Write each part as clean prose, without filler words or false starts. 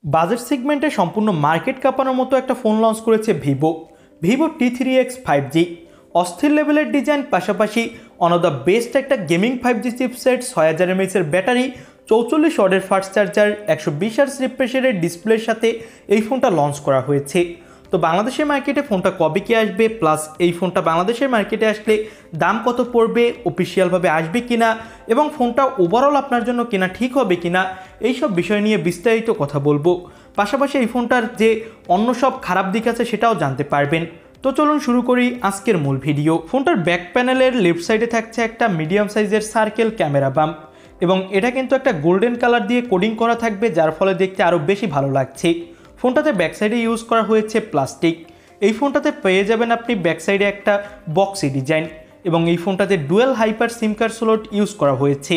Budget সেগমেন্টে সম্পূর্ণ market কাঁপানোর মতো একটা ফোন লঞ্চ করেছে ভিভো T3X 5G। অস্থির লেভেলের ডিজাইন, পাশাপাশি ওয়ান অফ দ্য বেস্ট একটা গেমিং 5G চিপসেট, 6000 mAh এর ব্যাটারি, 44 ওয়াটের ফাস্ট চার্জার, 120 হার্টজ রিফ্রেশের ডিসপ্লের সাথে এই ফোনটা লঞ্চ করা হয়েছে। তো বাংলাদেশের মার্কেটে ফোনটা কবে কি আসবে, প্লাস এই ফোনটা বাংলাদেশের মার্কেটে আসলে দাম কত পড়বে, অফিসিয়ালভাবে আসবে কিনা, এবং ফোনটা ওভারঅল আপনার জন্য কেনা ঠিক হবে কিনা, এইসব বিষয় নিয়ে বিস্তারিত কথা বলবো। পাশাপাশি এই ফোনটার যে অন্য সব খারাপ দিক আছে সেটাও জানতে পারবেন। তো চলুন শুরু করি আজকের মূল ভিডিও। ফোনটার ব্যাক প্যানেলের লেফট সাইডে থাকছে একটা মিডিয়াম সাইজের সার্কেল ক্যামেরা বাম্প, এবং এটা কিন্তু একটা গোল্ডেন কালার দিয়ে কোডিং করা থাকবে, যার ফলে দেখতে আরও বেশি ভালো লাগছে। ফোনটাতে ব্যাক সাইডে ইউজ করা হয়েছে প্লাস্টিক। এই ফোনটাতে পেয়ে যাবেন আপনি ব্যাক সাইডে একটা বক্সি ডিজাইন, এবং এই ফোনটাতে ডুয়েল হাইপার সিম কার্ড স্লট ইউজ করা হয়েছে।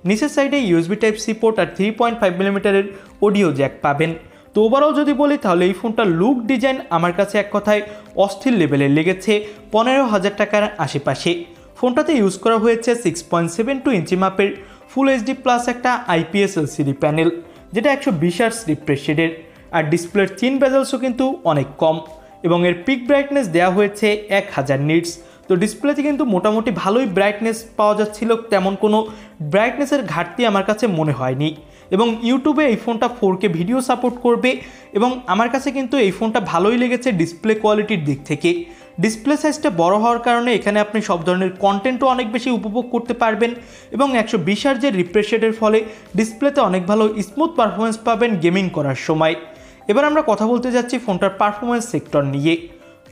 নিচের সাইডে USB Type-C পোর্ট আর 3.5 মিলিমিটারের অডিও জ্যাক পাবেন। তো ওভারঅল যদি বলি তাহলে এই ফোনটার লুক ডিজাইন আমার কাছে এক কথায় অস্থির লেভেলের লেগেছে, 15,000 টাকার আশেপাশে। ফোনটাতে ইউজ করা হয়েছে 6.72 ইঞ্চি মাপের ফুল HD প্লাস একটা IPS LCD প্যানেল, যেটা 120 হার্টজ রিফ্রেশ রেটের, আর ডিসপ্লের চিন বেজেলসও কিন্তু অনেক কম, এবং এর পিক ব্রাইটনেস দেওয়া হয়েছে 1000 নিটস। তো ডিসপ্লেতে কিন্তু মোটামুটি ভালোই ব্রাইটনেস পাওয়া যাচ্ছিল, তেমন কোনো ব্রাইটনেসের ঘাটতি আমার কাছে মনে হয়নি। এবং ইউটিউবে এই ফোনটা 4K ভিডিও সাপোর্ট করবে, এবং আমার কাছে কিন্তু এই ফোনটা ভালোই লেগেছে ডিসপ্লে কোয়ালিটির দিক থেকে। ডিসপ্লে সাইজটা বড় হওয়ার কারণে এখানে আপনি সব ধরনের কন্টেন্টও অনেক বেশি উপভোগ করতে পারবেন, এবং 120 হার্টজের রিফ্রেশ রেটের ফলে ডিসপ্লেতে অনেক ভালো স্মুথ পারফরমেন্স পাবেন গেমিং করার সময়। এবার আমরা কথা বলতে যাচ্ছি ফোনটার পারফরমেন্স সেক্টর নিয়ে।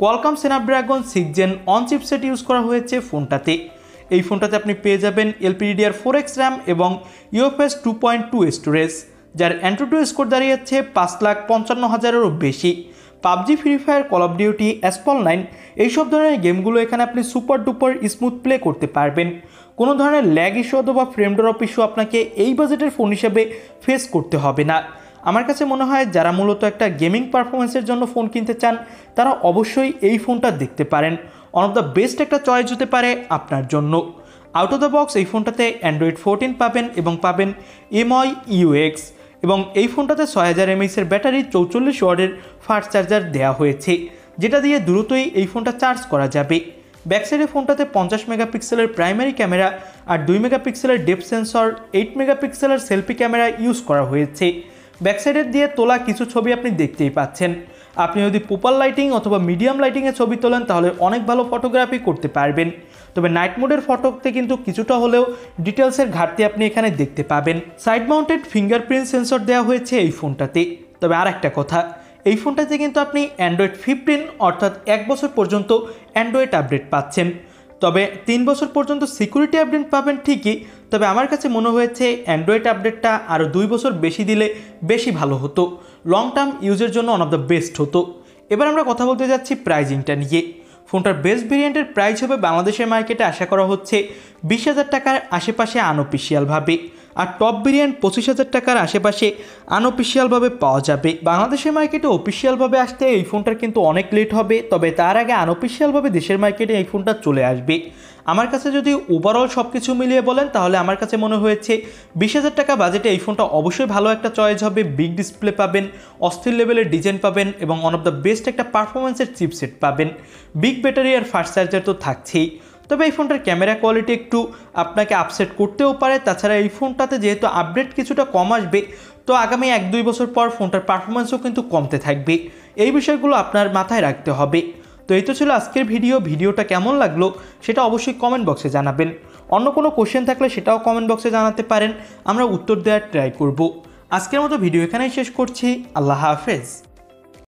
Qualcomm Snapdragon 6 Gen on chipset use করা হয়েছে ফোনটাতে। এই ফোনটাতে আপনি পেয়ে যাবেন LPDDR4X র্যাম এবং UFS 2.2 স্টোরেজ, যার Antutu স্কোর দাঁড়িয়েছে 5,55,000-এরও বেশি। PUBG, Free Fire, Call of Duty, Asphalt 9 এইসব ধরনের গেমগুলো এখানে আপনি সুপার ডুপার স্মুথ প্লে করতে পারবেন। কোনো ধরনের ল্যাগ ইস্যু অথবা ফ্রেম ড্রপ ইস্যু আপনাকে এই বাজেটের ফোন হিসেবে ফেস করতে হবে না। আমার কাছে মনে হয় যারা মূলত একটা গেমিং পারফরমেন্সের জন্য ফোন কিনতে চান তারা অবশ্যই এই ফোনটা দেখতে পারেন। ওয়ান অফ দ্য বেস্ট একটা চয়েস হতে পারে আপনার জন্য। আউট অফ দ্য বক্স এই ফোনটাতে Android 14 পাবেন, এবং পাবেন MIUI UX, এবং এই ফোনটাতে 6000 mAh এর ব্যাটারি, 44 ওয়াটের ফাস্ট চার্জার দেওয়া হয়েছে, যেটা দিয়ে দ্রুতই এই ফোনটা চার্জ করা যাবে। ব্যাকসাইডে ফোনটাতে 50 মেগাপিক্সেলের প্রাইমারি ক্যামেরা আর 2 মেগাপিক্সেলের ডেপথ সেন্সর, 8 মেগাপিক্সেলের সেলফি ক্যামেরা ইউজ করা হয়েছে। ব্যাকসাইডের দিয়ে তোলা কিছু ছবি আপনি দেখতেই পাচ্ছেন। আপনি যদি প্রপার লাইটিং অথবা মিডিয়াম লাইটিংয়ে ছবি তোলেন তাহলে অনেক ভালো ফটোগ্রাফি করতে পারবেন, তবে নাইট মোডের ফটোতে কিন্তু কিছুটা হলেও ডিটেলসের ঘাটতি আপনি এখানে দেখতে পাবেন। সাইড মাউন্টেড ফিঙ্গারপ্রিন্ট সেন্সর দেওয়া হয়েছে এই ফোনটাতে। তবে আর একটা কথা, এই ফোনটাতে কিন্তু আপনি Android 15 অর্থাৎ 1 বছর পর্যন্ত অ্যান্ড্রয়েড আপডেট পাচ্ছেন। তবে 3 বছর পর্যন্ত সিকিউরিটি আপডেট পাবেন ঠিকই, তবে আমার কাছে মনে হয়েছে অ্যান্ড্রয়েড আপডেটটা আরও 2 বছর বেশি দিলে বেশি ভালো হতো, লং টার্ম ইউজের জন্য ওয়ান অফ দ্য বেস্ট হতো। এবার আমরা কথা বলতে যাচ্ছি প্রাইজিংটা নিয়ে। ফোনটার বেস্ট ভেরিয়েন্টের প্রাইস হবে বাংলাদেশের মার্কেটে আশা করা হচ্ছে 20,000 টাকার আশেপাশে আনঅফিসিয়ালভাবে, আর টপ ভেরিয়েন্ট 25,000 টাকার আশেপাশে আনঅফিসিয়ালভাবে পাওয়া যাবে। বাংলাদেশের মার্কেটে অফিসিয়ালভাবে আসতে এই ফোনটার কিন্তু অনেক লেট হবে, তবে তার আগে আনঅফিসিয়ালভাবে দেশের মার্কেটে এই ফোনটা চলে আসবে। আমার কাছে যদি ওভারঅল সব কিছু মিলিয়ে বলেন তাহলে আমার কাছে মনে হয়েছে 20,000 টাকা বাজেটে এই ফোনটা অবশ্যই ভালো একটা চয়েস হবে। বিগ ডিসপ্লে পাবেন, অস্থির লেভেলের ডিজাইন পাবেন, এবং ওয়ান অফ দ্য বেস্ট একটা পারফরমেন্সের চিপসেট পাবেন। বিগ ব্যাটারি আর ফাস্ট চার্জার তো থাকছেই। তবে এই ফোনটার ক্যামেরা কোয়ালিটি একটু আপনাকে আপসেট করতেও পারে। তাছাড়া এই ফোনটাতে যেহেতু আপডেট কিছুটা কম আসবে, তো আগামী 1-2 বছর পর ফোনটার পারফরমেন্সও কিন্তু কমতে থাকবে। এই বিষয়গুলো আপনার মাথায় রাখতে হবে। তো এই তো ছিল আজকের ভিডিওটা কেমন লাগলো সেটা অবশ্যই কমেন্ট বক্সে জানাবেন। অন্য কোনো কোশ্চেন থাকলে সেটাও কমেন্ট বক্সে জানাতে পারেন, আমরা উত্তর দেওয়ার ট্রাই করব। আজকের মতো ভিডিও এখানেই শেষ করছি। আল্লাহ হাফেজ।